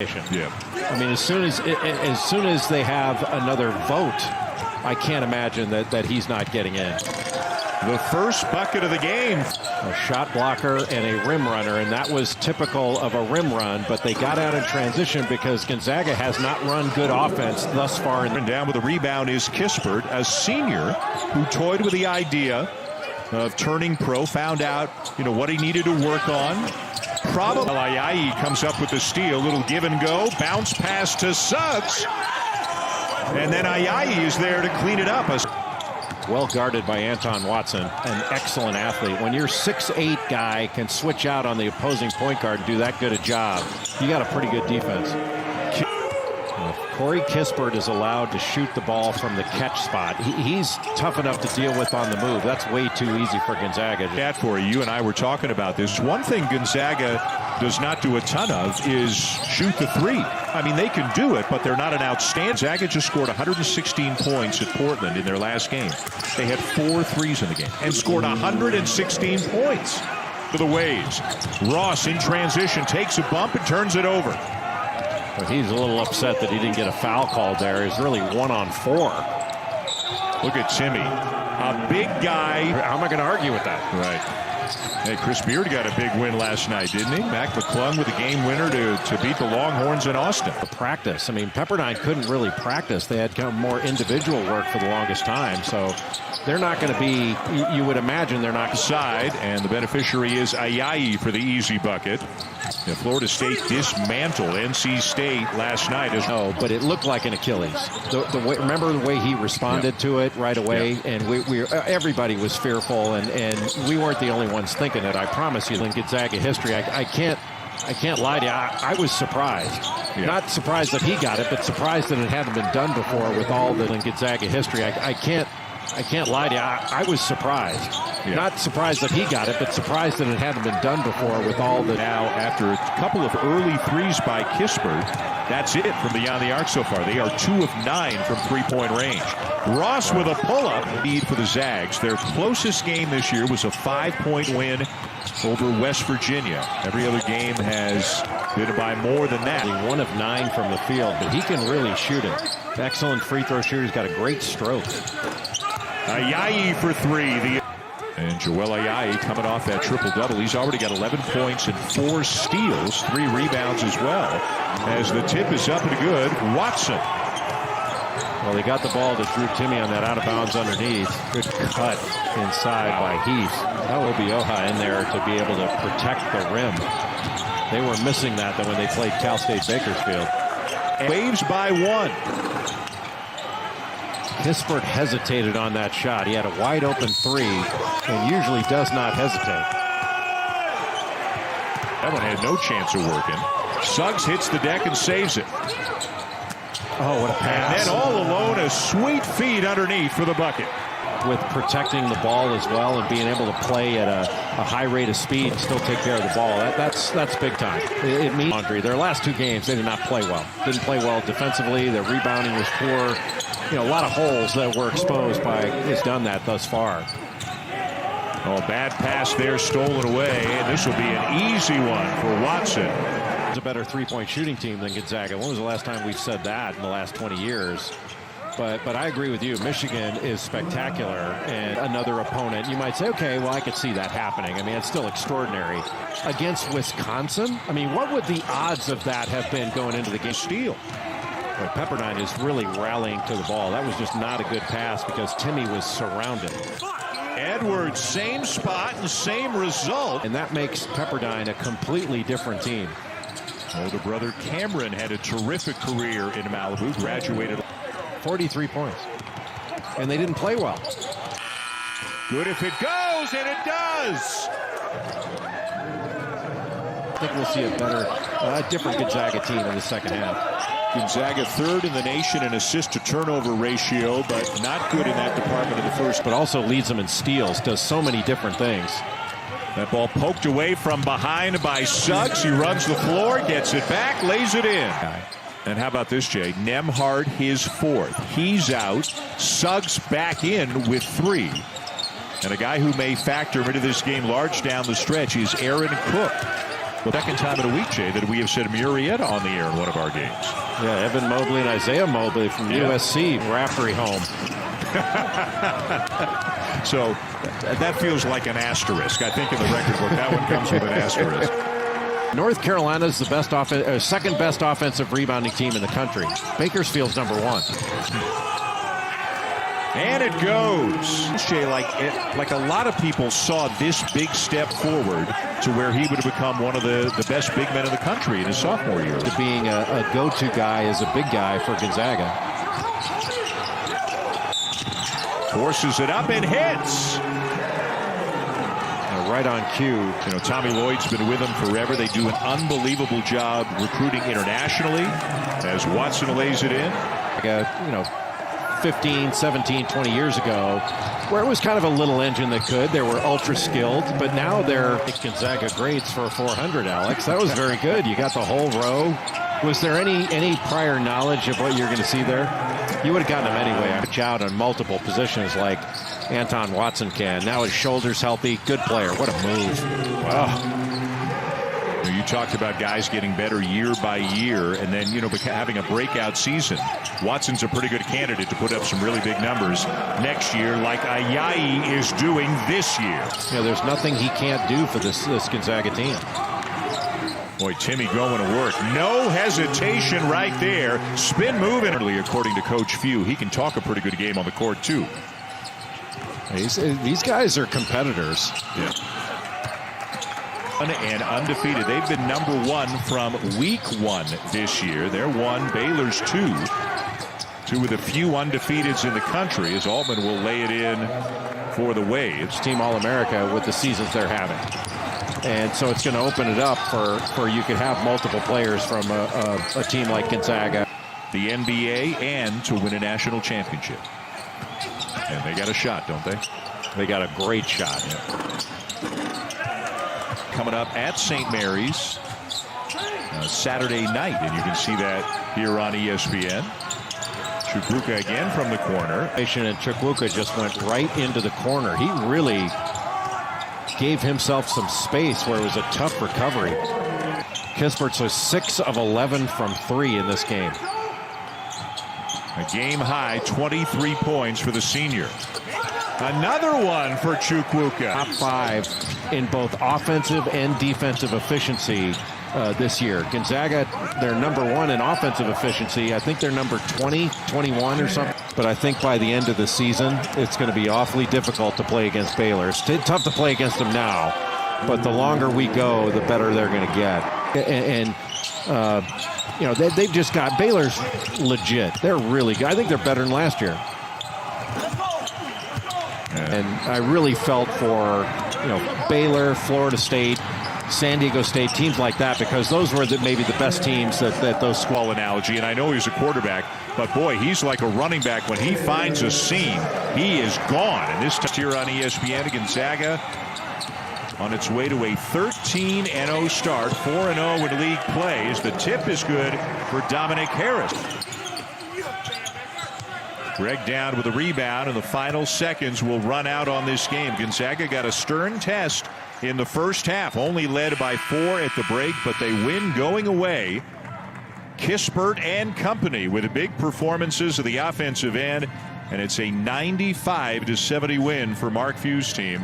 Yeah. I mean, as soon as they have another vote, I can't imagine that he's not getting in. The first bucket of the game. A shot blocker and a rim runner, and that was typical of a rim run, but they got out in transition because Gonzaga has not run good offense thus far. And down with the rebound is Kispert, a senior who toyed with the idea of turning pro, found out, what he needed to work on. Probably Ayayi comes up with the steal, little give and go, bounce pass to Suggs, and then Ayayi is there to clean it up. Well guarded by Anton Watson, an excellent athlete. When your 6'8" guy can switch out on the opposing point guard and do that good a job, you got a pretty good defense. Corey Kispert is allowed to shoot the ball from the catch spot. He's tough enough to deal with on the move. That's way too easy for Gonzaga. For you and I were talking about this. One thing Gonzaga does not do a ton of is shoot the three. I mean, they can do it, but they're not an outstanding. Gonzaga just scored 116 points at Portland in their last game. They had 4 threes in the game and scored 116 points for the Waves. Ross in transition takes a bump and turns it over. But he's a little upset that he didn't get a foul called there. He's really 1-on-4. Look at Timmy, a big guy. How am I going to argue with that? Right. Hey, Chris Beard got a big win last night, didn't he? Mac McClung with a game winner to beat the Longhorns in Austin. The practice. I mean, Pepperdine couldn't really practice. They had kind of more individual work for the longest time. So they're not going to be, you would imagine they're not. Side, and the beneficiary is Ayayi for the easy bucket. Florida State dismantled NC State last night. No, but it looked like an Achilles. Remember the way he responded to it right away? And everybody was fearful, and we weren't the only ones thinking it. I promise you, in Gonzaga history, I can't lie to you. I was surprised. Yeah. Not surprised that he got it, but surprised that it hadn't been done before with all the Gonzaga history. I can't lie to you. I was surprised. Yeah. Not surprised that he got it, but surprised that it hadn't been done before with all the... Now, after a couple of early threes by Kispert, that's it from beyond the arc so far. They are 2 of 9 from three-point range. Ross with a pull-up lead for the Zags. Their closest game this year was a 5-point win over West Virginia. Every other game has been by more than that. 1 of 9 from the field, but he can really shoot it. Excellent free throw shooter. He's got a great stroke. Ayayi for 3. And Joel Ayayi coming off that triple-double. He's already got 11 points and 4 steals, 3 rebounds as well. As the tip is up and good, Watson. Well, they got the ball to Drew Timme on that out-of-bounds underneath. Good cut inside by Heath. Obioha in there to be able to protect the rim. They were missing that when they played Cal State Bakersfield. Waves by 1. Kispert hesitated on that shot. He had a wide-open 3 and usually does not hesitate. That one had no chance of working. Suggs hits the deck and saves it. Oh, what a pass. And then all alone, a sweet feed underneath for the bucket. With protecting the ball as well and being able to play at a high rate of speed and still take care of the ball. That's big time. It means laundry. Their last 2 games, they did not play well. Didn't play well defensively. Their rebounding was poor. A lot of holes that were exposed by has done that thus far. Oh, bad pass there, stolen away, and this will be an easy one for Watson. It's a better three-point shooting team than Gonzaga. When was the last time we've said that in the last 20 years? But I agree with you. Michigan is spectacular, and another opponent. You might say, okay, well, I could see that happening. I mean, it's still extraordinary. Against Wisconsin? I mean, what would the odds of that have been going into the game? Steal. But Pepperdine is really rallying to the ball. That was just not a good pass because Timme was surrounded. Edwards, same spot and same result. And that makes Pepperdine a completely different team. Older brother Cameron had a terrific career in Malibu, graduated 43 points. And they didn't play well. Good if it goes, and it does. I think we'll see a different Gonzaga team in the second half. Gonzaga 3rd in the nation in assist-to-turnover ratio, but not good in that department in the first. But also leads them in steals, does so many different things. That ball poked away from behind by Suggs. He runs the floor, gets it back, lays it in. And how about this, Jay? Nembhard, his 4th. He's out. Suggs back in with 3. And a guy who may factor into this game large down the stretch is Aaron Cook. Well, second time in a week, Jay, that we have said Murrieta on the air in one of our games. Yeah, Evan Mobley and Isaiah Mobley from USC, Raftery home. So that feels like an asterisk. I think in the record book, that one comes with an asterisk. North Carolina's the second best offensive rebounding team in the country. Bakersfield's number 1. And it goes. Jay, like a lot of people saw this big step forward to where he would have become one of the best big men in the country in his sophomore year. To being a go-to guy as a big guy for Gonzaga. Forces it up and hits. Right on cue. You know, Tommy Lloyd's been with them forever. They do an unbelievable job recruiting internationally as Watson lays it in. 15, 17, 20 years ago, where it was kind of a little engine that could. They were ultra skilled, but now they're Gonzaga grades for 400, Alex. That was very good. You got the whole row. Was there any prior knowledge of what you're going to see there? You would have gotten him anyway. Pitch out on multiple positions like Anton Watson can. Now his shoulder's healthy. Good player. What a move. Wow. You talked about guys getting better year by year and then, having a breakout season. Watson's a pretty good candidate to put up some really big numbers next year like Ayayi is doing this year. There's nothing he can't do for this Gonzaga team. Boy, Timmy going to work. No hesitation right there. Spin move. According to Coach Few, he can talk a pretty good game on the court, too. These guys are competitors. Yeah. And undefeated. They've been number 1 from week 1 this year. They're 1, Baylor's 2. 2 of the few undefeateds in the country as Altman will lay it in for the Waves. Team All-America with the seasons they're having. And so it's going to open it up for you could have multiple players from a team like Gonzaga. The NBA and to win a national championship. And they got a shot, don't they? They got a great shot. Yeah. Coming up at St. Mary's Saturday night, and you can see that here on ESPN. Chukwuka again from the corner. And Chukwuka just went right into the corner. He really gave himself some space where it was a tough recovery. Kispert's was 6 of 11 from 3 in this game. A game high 23 points for the senior. Another one for Chukwuka. Top 5 in both offensive and defensive efficiency this year. Gonzaga, they're number 1 in offensive efficiency. I think they're number 20, 21 or something. But I think by the end of the season, it's going to be awfully difficult to play against Baylor. It's tough to play against them now. But the longer we go, the better they're going to get. They've just got Baylor's legit. They're really good. I think they're better than last year. And I really felt for Baylor, Florida State, San Diego State, teams like that, because those were maybe the best teams that those squall analogy. And I know he's a quarterback, but boy, he's like a running back. When he finds a seam, he is gone. And this here on ESPN, Gonzaga on its way to a 13-0 start, 4-0 in league plays. The tip is good for Dominic Harris. Greg down with a rebound, and the final seconds will run out on this game. Gonzaga got a stern test in the first half, only led by 4 at the break, but they win going away. Kispert and company with big performances of the offensive end, and it's a 95-70 win for Mark Few's team.